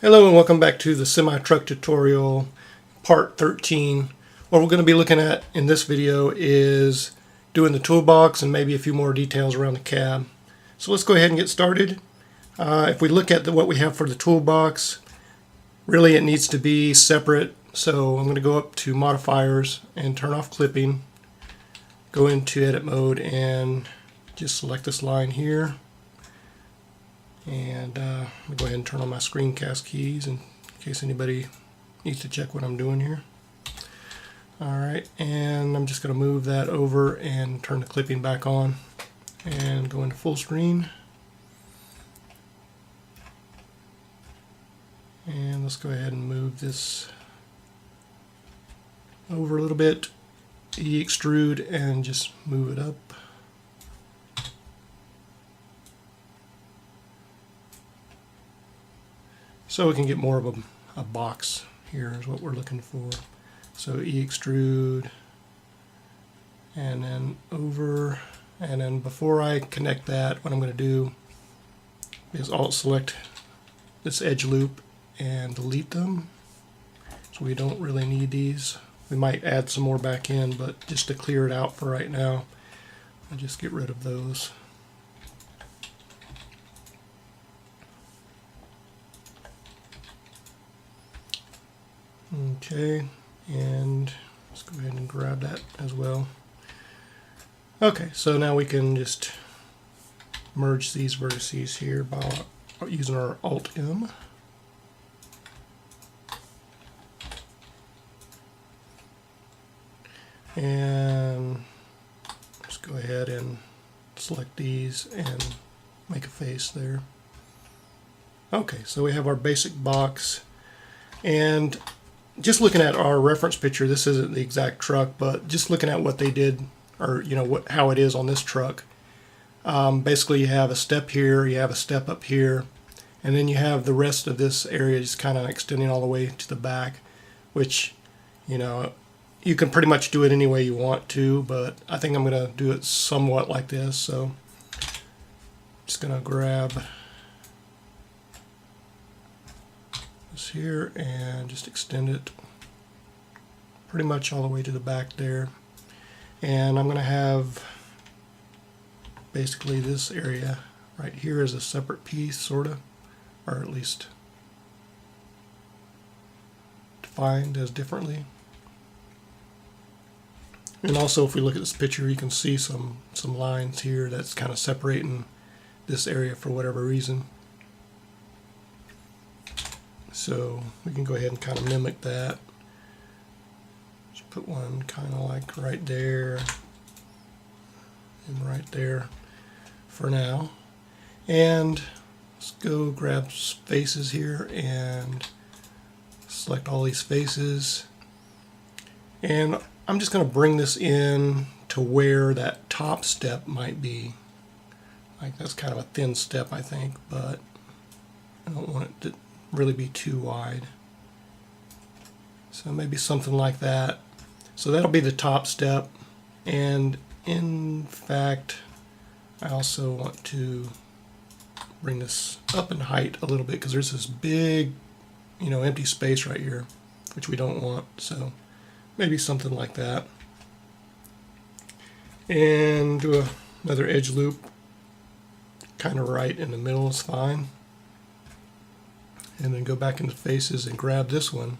Hello and welcome back to the semi-truck tutorial part 13. What we're going to be looking at in this video is doing the toolbox and maybe a few more details around the cab. So let's go ahead and get started. If we look at what we have for the toolbox, really it needs to be separate. So I'm going to go up to modifiers and turn off clipping, go into edit mode and just select this line here. And I'm going to go ahead and turn on my screencast keys in case anybody needs to check what I'm doing here. Alright, and I'm just going to move that over and turn the clipping back on and go into full screen. And let's go ahead and move this over a little bit, extrude, and just move it up. So we can get more of a box here is what we're looking for. So extrude and then over, and then before I connect that, what I'm going to do is alt select this edge loop and delete them. So we don't really need these. We might add some more back in, but just to clear it out for right now, I'll just get rid of those. Okay, and let's go ahead and grab that as well. Okay, so now we can just merge these vertices here by using our Alt-M. And let's go ahead and select these and make a face there. Okay, so we have our basic box, and just looking at our reference picture, this isn't the exact truck, but just looking at what they did, or how it is on this truck. Basically, you have a step here, you have a step up here, and then you have the rest of this area just kind of extending all the way to the back, which you can pretty much do it any way you want to, but I think I'm going to do it somewhat like this. So I'm just going to grab here and just extend it pretty much all the way to the back there, and I'm going to have basically this area right here as a separate piece, sort of, or at least defined as differently. And also, if we look at this picture, you can see some lines here that's kind of separating this area for whatever reason. So we can go ahead and kind of mimic that. Just put one kind of like right there and right there for now. And let's go grab faces here and select all these faces. And I'm just going to bring this in to where that top step might be. Like that's kind of a thin step, I think, but I don't want it to really be too wide. So maybe something like that. So that'll be the top step, and in fact I also want to bring this up in height a little bit because there's this big empty space right here which we don't want, so maybe something like that. And do another edge loop kind of right in the middle is fine. And then go back into faces and grab this one.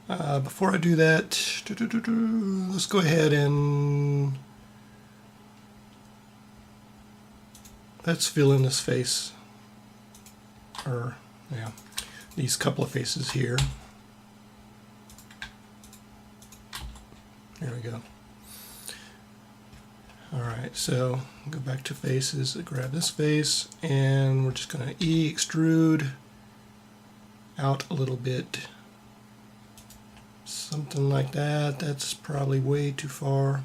Before I do that, let's go ahead and let's fill in this face, or yeah, these couple of faces here. There we go. Alright, so go back to faces, grab this face, and we're just going to extrude out a little bit, something like that. That's probably way too far.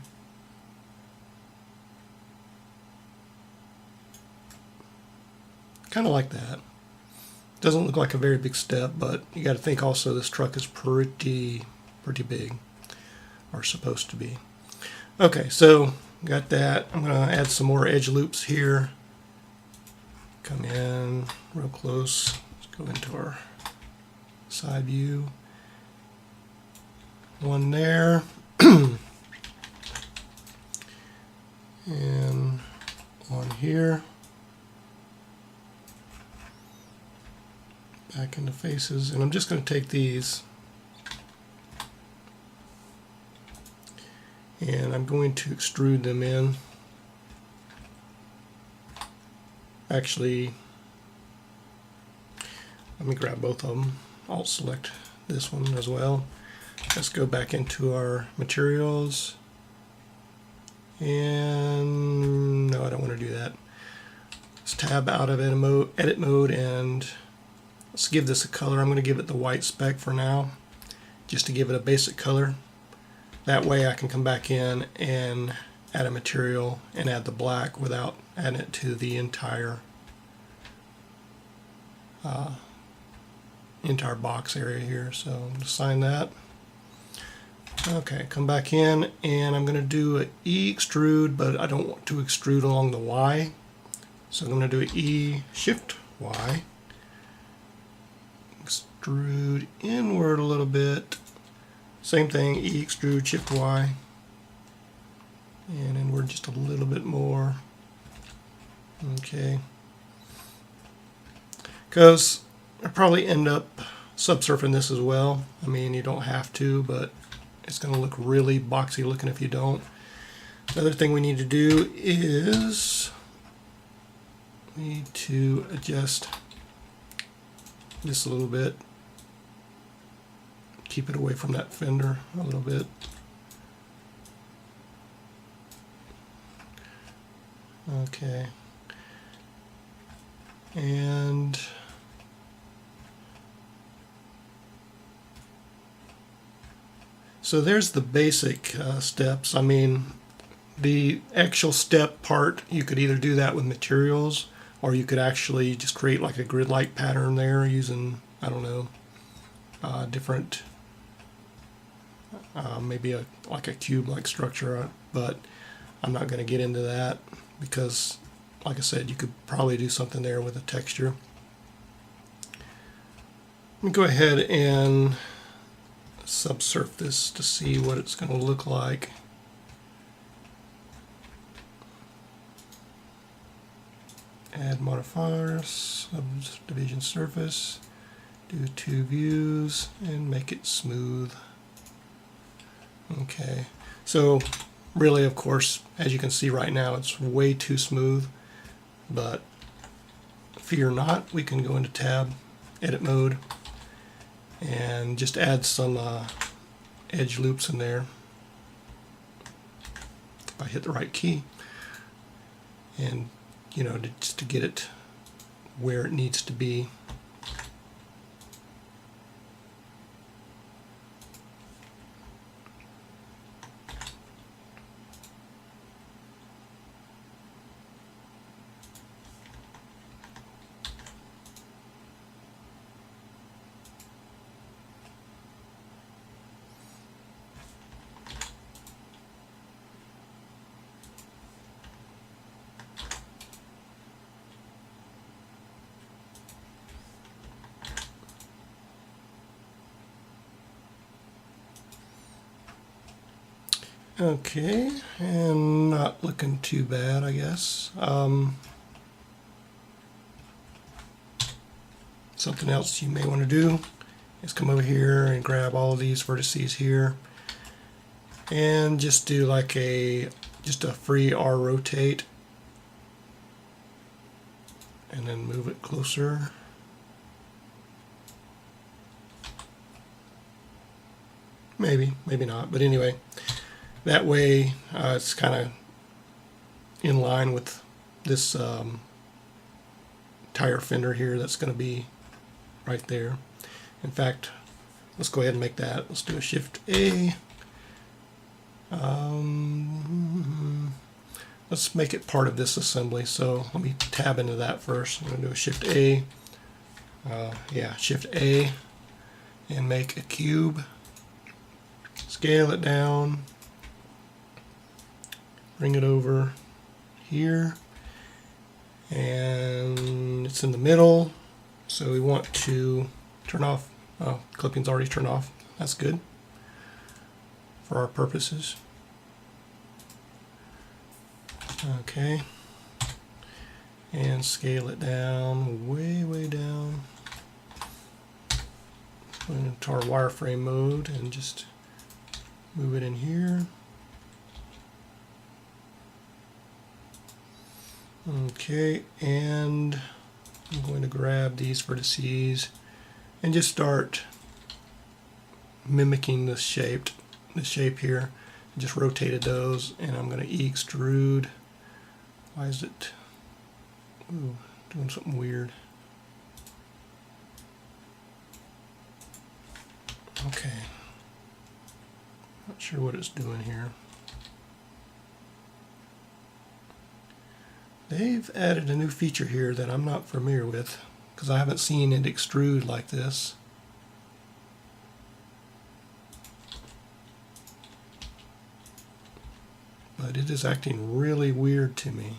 Kind of like that. Doesn't look like a very big step, but you got to think also this truck is pretty big, or supposed to be. Okay, so got that. I'm going to add some more edge loops here. Come in real close. Let's go into our side view. One there. And one here. Back into faces. And I'm just going to take these and I'm going to extrude them in. Actually, let me grab both of them. I'll select this one as well. Let's go back into our materials. And no, I don't want to do that. Let's tab out of edit mode and let's give this a color. I'm going to give it the white speck for now, just to give it a basic color. That way I can come back in and add a material and add the black without adding it to the entire box area here. So I'm going to assign that. Okay, come back in and I'm going to do an E extrude, but I don't want to extrude along the Y. So I'm going to do an E shift Y. Extrude inward a little bit. Same thing, E extrude shift Y. And inward just a little bit more. Okay. Because I probably end up subsurfing this as well. I mean, you don't have to, but it's going to look really boxy looking if you don't. The other thing we need to do is we need to adjust this a little bit. Keep it away from that fender a little bit. Okay. And so there's the basic steps. I mean, the actual step part, you could either do that with materials, or you could actually just create like a grid-like pattern there using, I don't know, different, maybe like a cube-like structure, but I'm not going to get into that because, like I said, you could probably do something there with a texture. Let me go ahead and subsurf this to see what it's going to look like. Add modifiers, subdivision surface, do 2 views, and make it smooth. Okay, so really, of course, as you can see right now, it's way too smooth, but fear not, we can go into tab, edit mode, and just add some edge loops in there. If I hit the right key, and you know, just to get it where it needs to be. Okay, and not looking too bad, I guess. Something else you may want to do is come over here and grab all of these vertices here and just do like just a free R rotate and then move it closer. Maybe, maybe not, but anyway. That way it's kind of in line with this tire fender here that's going to be right there. In fact, let's go ahead and make that. Let's do a Shift A. Let's make it part of this assembly. So let me tab into that first. I'm going to do a Shift A. Yeah, Shift A and make a cube. Scale it down. Bring it over here, and it's in the middle, So we want to turn off, oh, clipping's already turned off. That's good for our purposes. Okay. And scale it down, way down. Put it into our wireframe mode and just move it in here. Okay, and I'm going to grab these vertices and just start mimicking the shape here. Just rotated those, and I'm going to extrude. Why is it doing something weird? Okay, not sure what it's doing here. They've added a new feature here that I'm not familiar with, because I haven't seen it extrude like this. But it is acting really weird to me.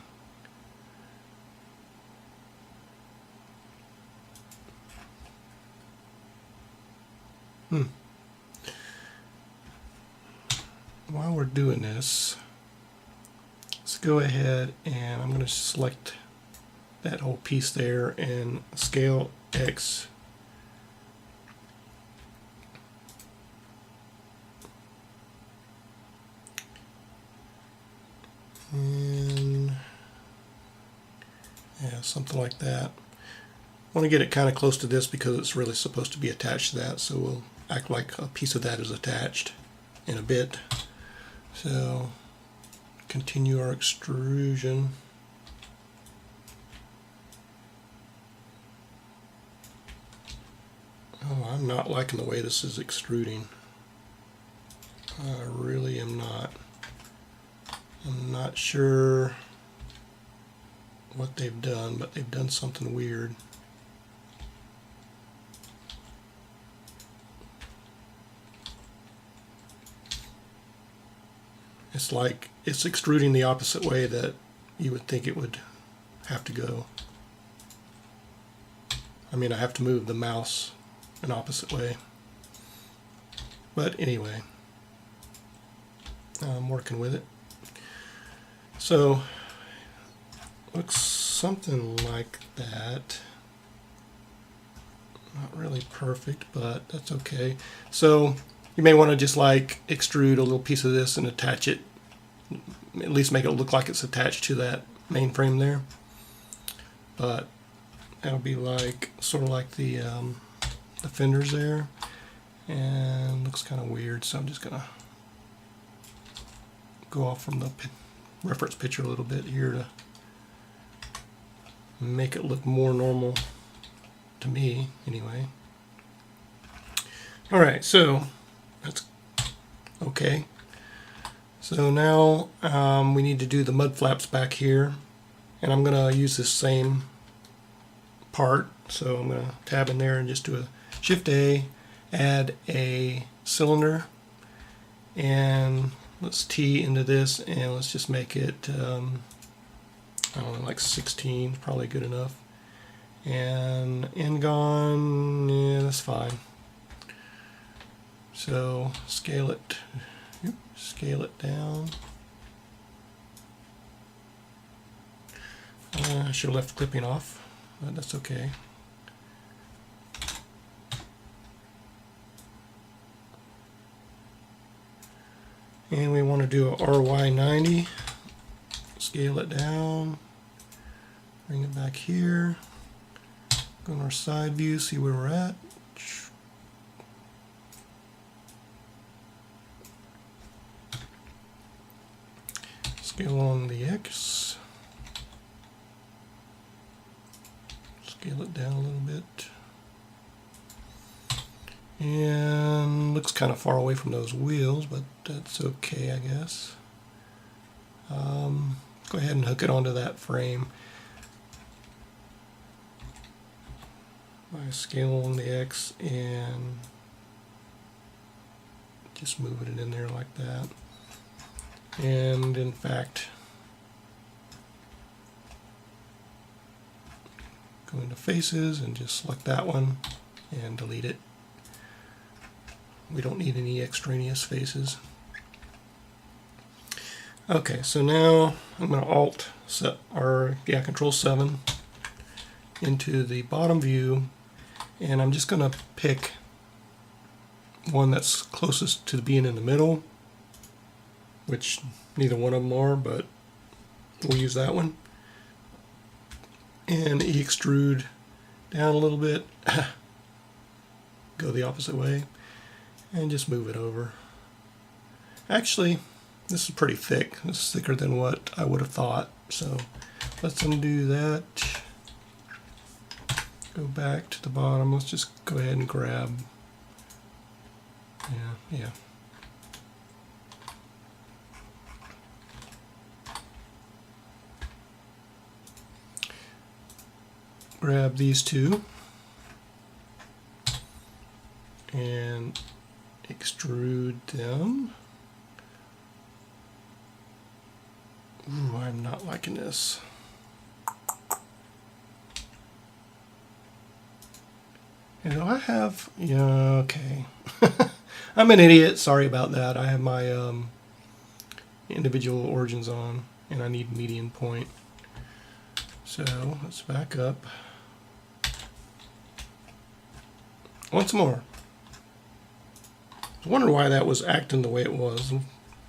While we're doing this, let's go ahead and I'm going to select that whole piece there and scale X. And yeah, something like that. I want to get it kind of close to this because it's really supposed to be attached to that, so we'll act like a piece of that is attached in a bit. So continue our extrusion. Oh, I'm not liking the way this is extruding. I really am not. I'm not sure what they've done, but they've done something weird. It's like it's extruding the opposite way that you would think it would have to go. I mean, I have to move the mouse an opposite way. But anyway, I'm working with it. So, looks something like that. Not really perfect, but that's okay. So, you may want to just like extrude a little piece of this and attach it, at least make it look like it's attached to that main frame there. But that'll be like sort of like the fenders there, and looks kind of weird. So I'm just gonna go off from the reference picture a little bit here to make it look more normal to me, anyway. All right, so that's okay. So now we need to do the mud flaps back here, and I'm going to use this same part. So I'm going to tab in there and just do a Shift A, add a cylinder, and let's T into this, and let's just make it I don't know, like 16, probably good enough. And N-gon, yeah, that's fine. So scale it down. I should have left clipping off, but that's okay. And we want to do a RY90. Scale it down. Bring it back here. Go to our side view, see where we're at. Scale along the X. Scale it down a little bit. And looks kind of far away from those wheels, but that's okay, I guess. Go ahead and hook it onto that frame. I scale along the X and just moving it in there like that. And in fact, Go into faces and just select that one and delete it. We don't need any extraneous faces. Okay, so now I'm going to Control 7 into the bottom view, and I'm just going to pick one that's closest to being in the middle, which neither one of them are, but we'll use that one. And extrude down a little bit, go the opposite way, and just move it over. Actually, this is pretty thick. This is thicker than what I would have thought. So let's undo that. Go back to the bottom. Let's just go ahead and grab. Yeah. Grab these two and extrude them. Ooh, I'm not liking this. And do I have, yeah, okay. I'm an idiot, sorry about that. I have my individual origins on and I need median point. So let's back up. Once more. I was wondering why that was acting the way it was.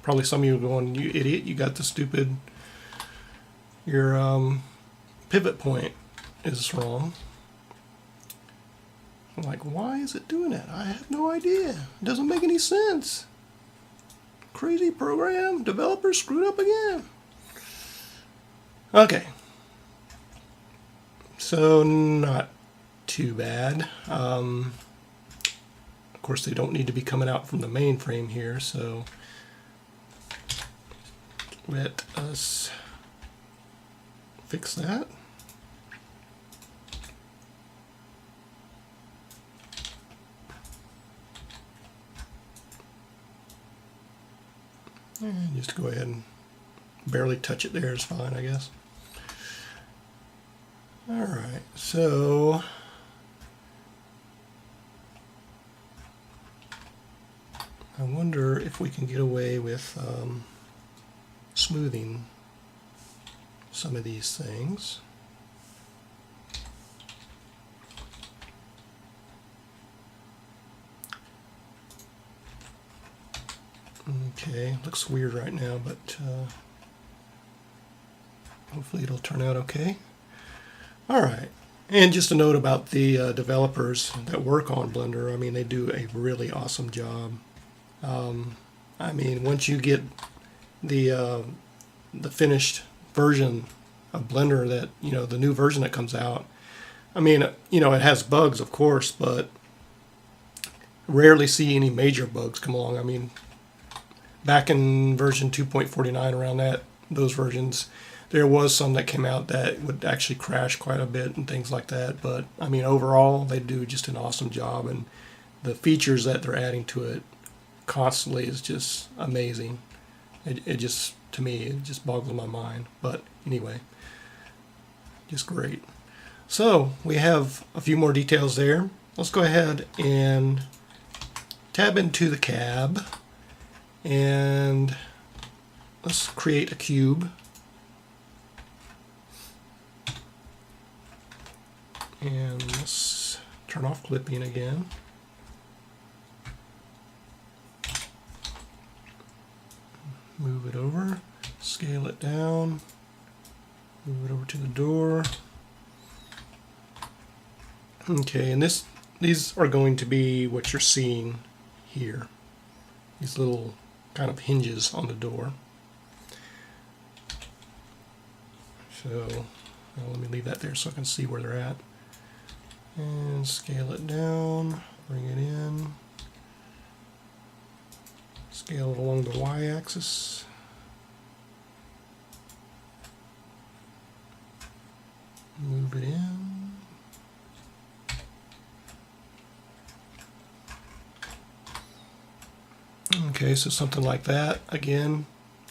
Probably some of you are going, you idiot, you got the stupid, your pivot point is wrong. I'm like, why is it doing that? I have no idea. It doesn't make any sense. Crazy program, developer screwed up again. Okay. So not too bad. Of course, they don't need to be coming out from the mainframe here, so let us fix that. And just go ahead and barely touch it there is fine, I guess. Alright, so I wonder if we can get away with smoothing some of these things. Okay, looks weird right now, but hopefully it'll turn out okay. Alright, and just a note about the developers that work on Blender. I mean, they do a really awesome job. I mean, once you get the finished version of Blender, that, you know, the new version that comes out, I mean, you know, it has bugs, of course, but rarely see any major bugs come along. I mean, back in version 2.49, around those versions, there was some that came out that would actually crash quite a bit and things like that. But I mean, overall, they do just an awesome job, and the features that they're adding to it constantly is just amazing. It just, to me, it just boggles my mind. But anyway, just great. So we have a few more details there. Let's go ahead and tab into the cab, and let's create a cube. And let's turn off clipping again. Move it over, scale it down, move it over to the door. Okay, and these are going to be what you're seeing here. These little kind of hinges on the door. So let me leave that there so I can see where they're at. And scale it down, bring it in, scale it along the y-axis. Move it in. Okay, so something like that. Again,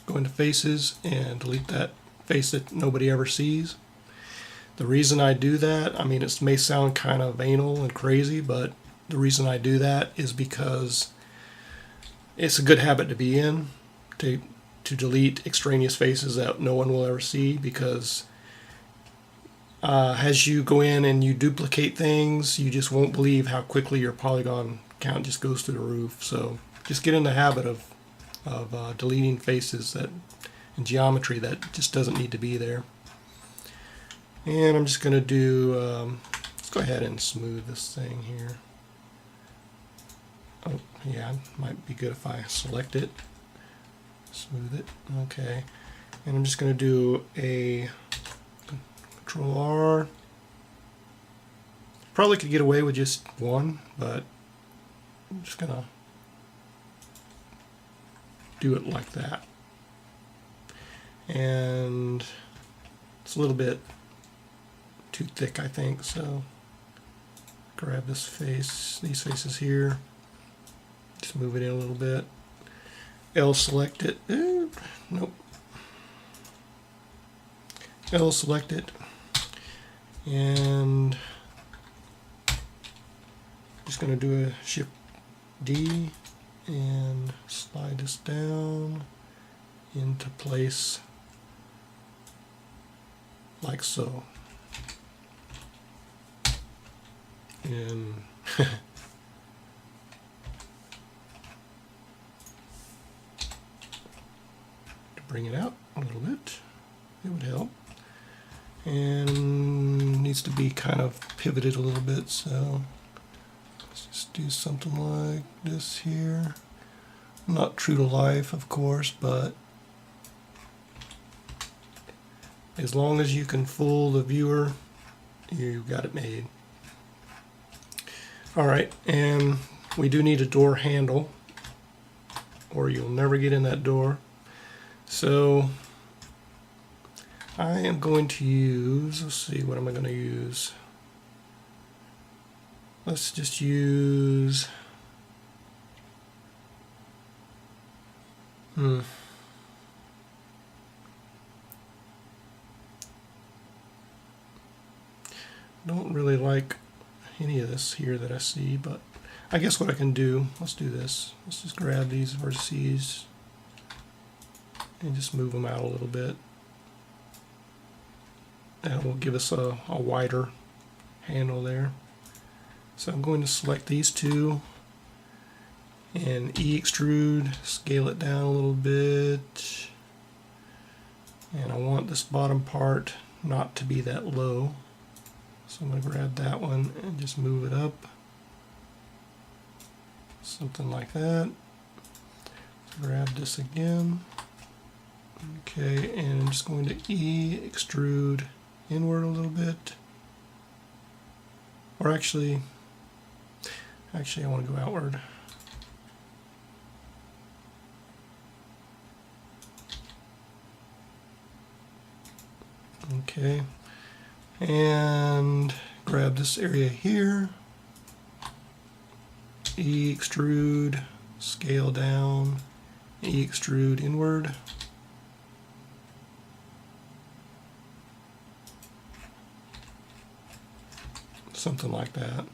go into faces and delete that face that nobody ever sees. The reason I do that, I mean, it may sound kind of anal and crazy, but the reason I do that is because it's a good habit to be in, to delete extraneous faces that no one will ever see, because as you go in and you duplicate things, you just won't believe how quickly your polygon count just goes through the roof. So just get in the habit of deleting faces that in geometry that just doesn't need to be there. And I'm just going to do, let's go ahead and smooth this thing here. Oh, yeah, it might be good if I select it, smooth it. Okay, and I'm just going to do a Control R. Probably could get away with just one, but I'm just going to do it like that. And it's a little bit too thick, I think, so grab this face, these faces here, just move it in a little bit. L select it. Nope. L select it, and just going to do a Shift D and slide this down into place like so. And to bring it out a little bit, it would help. And needs to be kind of pivoted a little bit, so let's just do something like this here. Not true to life, of course, but as long as you can fool the viewer, you've got it made. Alright, and we do need a door handle, or you'll never get in that door. So I am going to use, let's see, what am I going to use? Let's just use, don't really like any of this here that I see, but I guess what I can do, let's do this. Let's just grab these vertices and just move them out a little bit. That will give us a wider handle there. So I'm going to select these two and E-extrude, scale it down a little bit. And I want this bottom part not to be that low. So I'm going to grab that one and just move it up. Something like that. Grab this again. Okay, and I'm just going to E-extrude inward a little bit. Or actually I want to go outward. Okay, and grab this area here, E-extrude, scale down, E-extrude inward. Something like that.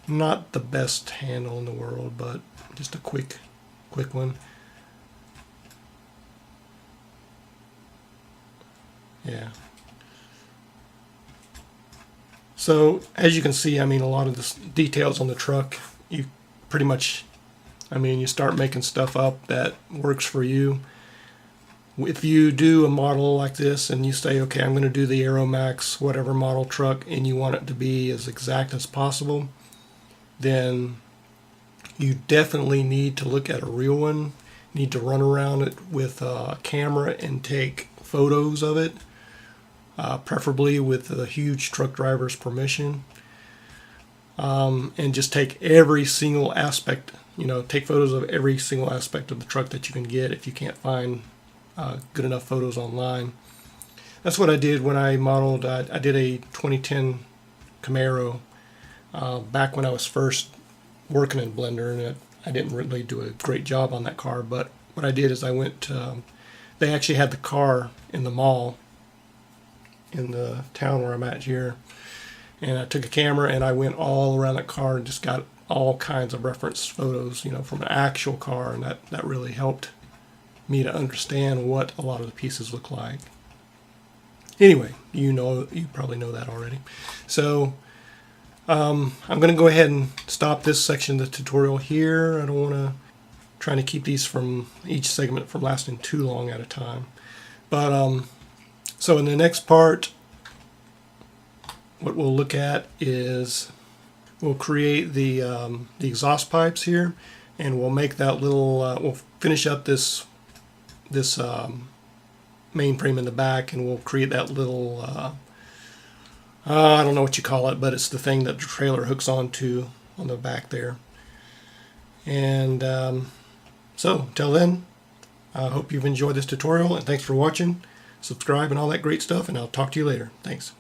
Not the best handle in the world, but just a quick one. Yeah. So as you can see, I mean, a lot of the details on the truck, you pretty much, I mean, you start making stuff up that works for you. If you do a model like this and you say, okay, I'm going to do the Aeromax whatever model truck, and you want it to be as exact as possible, then you definitely need to look at a real one. You need to run around it with a camera and take photos of it, preferably with a huge truck driver's permission, and just take every single aspect, take photos of every single aspect of the truck that you can get if you can't find good enough photos online. That's what I did when I modeled, I did a 2010 Camaro back when I was first working in Blender, and I didn't really do a great job on that car, but what I did is I went, they actually had the car in the mall, in the town where I'm at here. And I took a camera and I went all around that car and just got all kinds of reference photos, you know, from an actual car, and that really helped me to understand what a lot of the pieces look like. Anyway, you probably know that already. So I'm going to go ahead and stop this section of the tutorial here. I don't want to trying to keep these from each segment from lasting too long at a time. But so in the next part, what we'll look at is we'll create the exhaust pipes here, and we'll make that little we'll finish up this mainframe in the back, and we'll create that little I don't know what you call it, but it's the thing that the trailer hooks onto on the back there. And so until then, I hope you've enjoyed this tutorial, and thanks for watching. Subscribe and all that great stuff, and I'll talk to you later. Thanks.